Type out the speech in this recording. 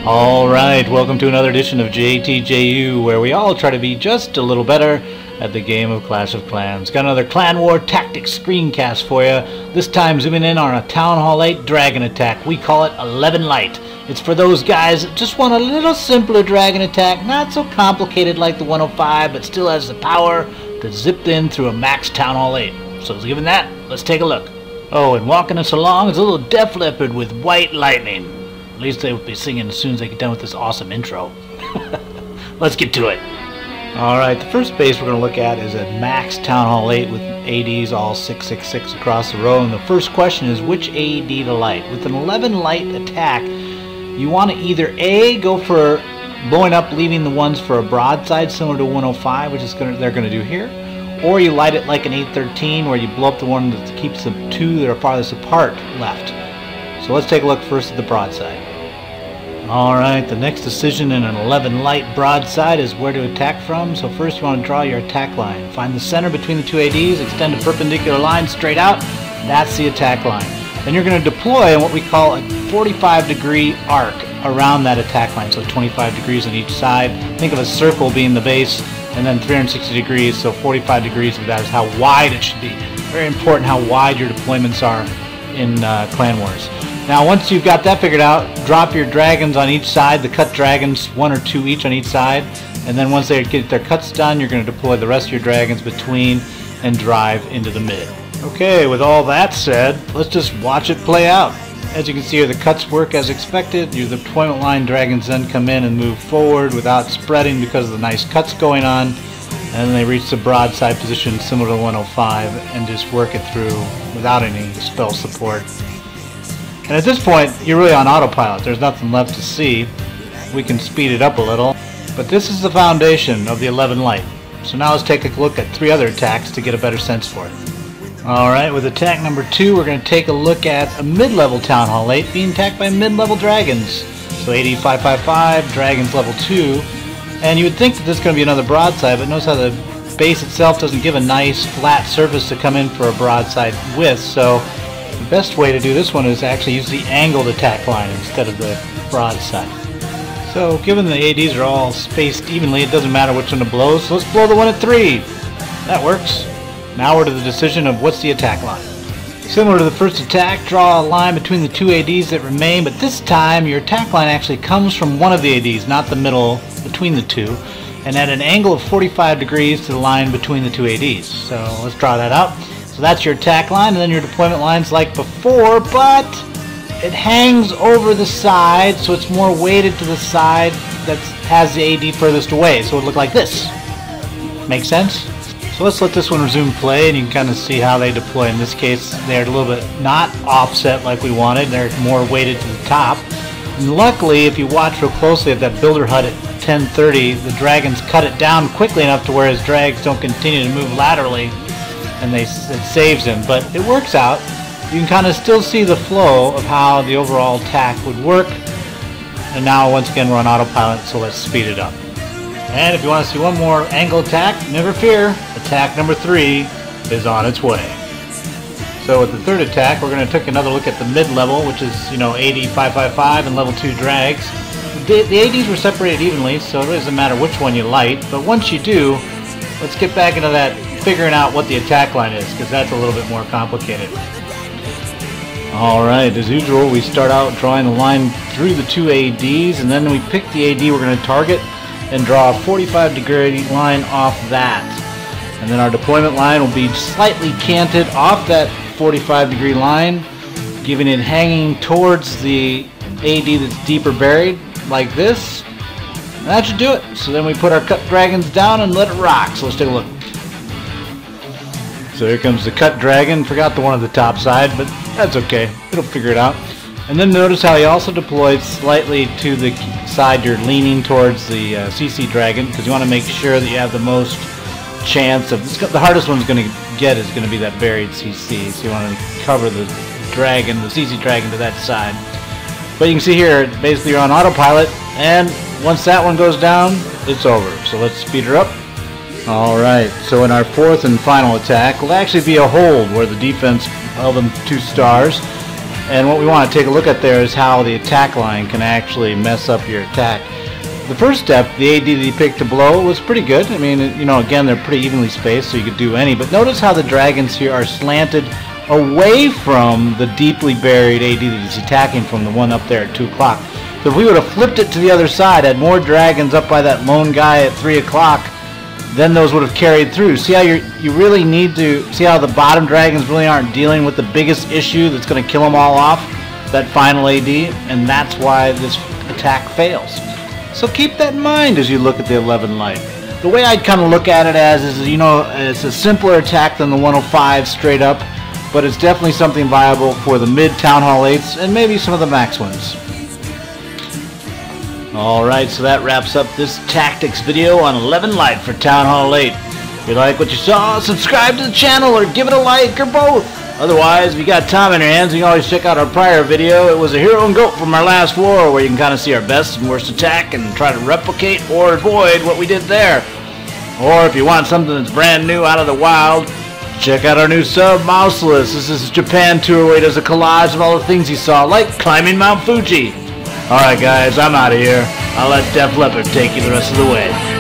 Alright, welcome to another edition of JTJU, where we all try to be just a little better at the game of Clash of Clans. Got another Clan War Tactics screencast for you, this time zooming in on a Town Hall 8 Dragon attack. We call it 11 Light. It's for those guys that just want a little simpler Dragon attack, not so complicated like the 105, but still has the power to zip in through a max Town Hall 8. So given that, let's take a look. Oh, and walking us along is a little Def Leppard with White Lightning. At least they will be singing as soon as they get done with this awesome intro. Let's get to it. Alright, the first base we're going to look at is a max Town Hall 8 with ADs all 666 across the row. And the first question is which AD to light. With an 11 light attack, you want to either A, go for blowing up, leaving the ones for a broadside similar to 105, which is they're going to do here. Or you light it like an 813 where you blow up the one that keeps the two that are farthest apart left. So let's take a look first at the broadside. Alright, the next decision in an 11 light broadside is where to attack from. So first you want to draw your attack line. Find the center between the two ADs, extend a perpendicular line straight out. That's the attack line. Then you're going to deploy in what we call a 45-degree arc around that attack line. So 25 degrees on each side. Think of a circle being the base and then 360 degrees. So 45 degrees of that is how wide it should be. Very important how wide your deployments are in Clan Wars. Now once you've got that figured out, drop your dragons on each side, the cut dragons, 1 or 2 each on each side, and then once they get their cuts done, you're going to deploy the rest of your dragons between and drive into the mid. Okay, with all that said, let's just watch it play out. As you can see here, the cuts work as expected. The deployment line dragons then come in and move forward without spreading because of the nice cuts going on, and then they reach the broadside position similar to 105 and just work it through without any spell support. And at this point, you're really on autopilot. There's nothing left to see. We can speed it up a little. But this is the foundation of the 11 Light. So now let's take a look at 3 other attacks to get a better sense for it. Alright, with attack number 2, we're going to take a look at a mid-level Town Hall 8 being attacked by mid-level dragons. So AD 555, dragons level 2. And you would think that this is going to be another broadside, but notice how the base itself doesn't give a nice flat surface to come in for a broadside with. So the best way to do this one is actually use the angled attack line instead of the broadside. So given the ADs are all spaced evenly, it doesn't matter which one to blow, so let's blow the one at 3. That works. Now we're to the decision of what's the attack line. Similar to the first attack, draw a line between the 2 ADs that remain, but this time your attack line actually comes from one of the ADs, not the middle between the 2, and at an angle of 45 degrees to the line between the 2 ADs. So let's draw that out. So that's your attack line, and then your deployment line's like before, but it hangs over the side, so it's more weighted to the side that has the AD furthest away. So it would look like this. Make sense? So let's let this one resume play, and you can kind of see how they deploy. In this case, they're a little bit not offset like we wanted. They're more weighted to the top. And luckily, if you watch real closely at that builder hut at 1030, the dragons cut it down quickly enough to where his drags don't continue to move laterally, and it saves him. But it works out. You can kind of still see the flow of how the overall attack would work. And now once again we're on autopilot, so let's speed it up. And if you want to see one more angle attack, never fear, attack number 3 is on its way. So with the third attack, we're going to take another look at the mid-level, which is, AD 555 and level 2 drags. The ADs were separated evenly, so it doesn't matter which one you light. But once you do, let's get back into that figuring out what the attack line is, because that's a little bit more complicated. Alright, as usual, we start out drawing the line through the 2 ADs, and then we pick the AD we're going to target and draw a 45-degree line off that. And then our deployment line will be slightly canted off that 45-degree line, giving it hanging towards the AD that's deeper buried, like this. And that should do it. So then we put our cut dragons down and let it rock. So let's take a look. So here comes the cut dragon. Forgot the one at the top side, but that's okay. It'll figure it out. And then notice how he also deployed slightly to the side you're leaning towards the CC dragon, because you want to make sure that you have the most chance of... The hardest one's going to get is going to be that buried CC, so you want to cover the dragon, the CC dragon, to that side. But you can see here, basically you're on autopilot, and once that one goes down, it's over. So let's speed her up. Alright, so in our 4th and final attack will actually be a hold where the defense held them 2 stars. And what we want to take a look at there is how the attack line can actually mess up your attack. The first step, the AD that he picked to blow, was pretty good. I mean, you know, again, they're pretty evenly spaced, so you could do any. But notice how the dragons here are slanted away from the deeply buried AD that he's attacking from, the one up there at 2 o'clock. So if we would have flipped it to the other side, had more dragons up by that lone guy at 3 o'clock, then those would have carried through. See how you really need to see how the bottom dragons really aren't dealing with the biggest issue that's going to kill them all off, that final AD, and that's why this attack fails. So keep that in mind as you look at the 11 light. The way I'd kind of look at it as is, you know, it's a simpler attack than the 105 straight up, but it's definitely something viable for the mid Town Hall 8s and maybe some of the max ones. Alright, so that wraps up this tactics video on 11 light for Town Hall 8. If you like what you saw, subscribe to the channel or give it a like or both. Otherwise, if you got time in your hands, you can always check out our prior video. It was a hero and goat from our last war, where you can kind of see our best and worst attack and try to replicate or avoid what we did there. Or if you want something that's brand new out of the wild, check out our new sub, Mouseless. This is his Japan tour where he does a collage of all the things he saw, like climbing Mount Fuji. Alright guys, I'm out of here. I'll let Def Leppard take you the rest of the way.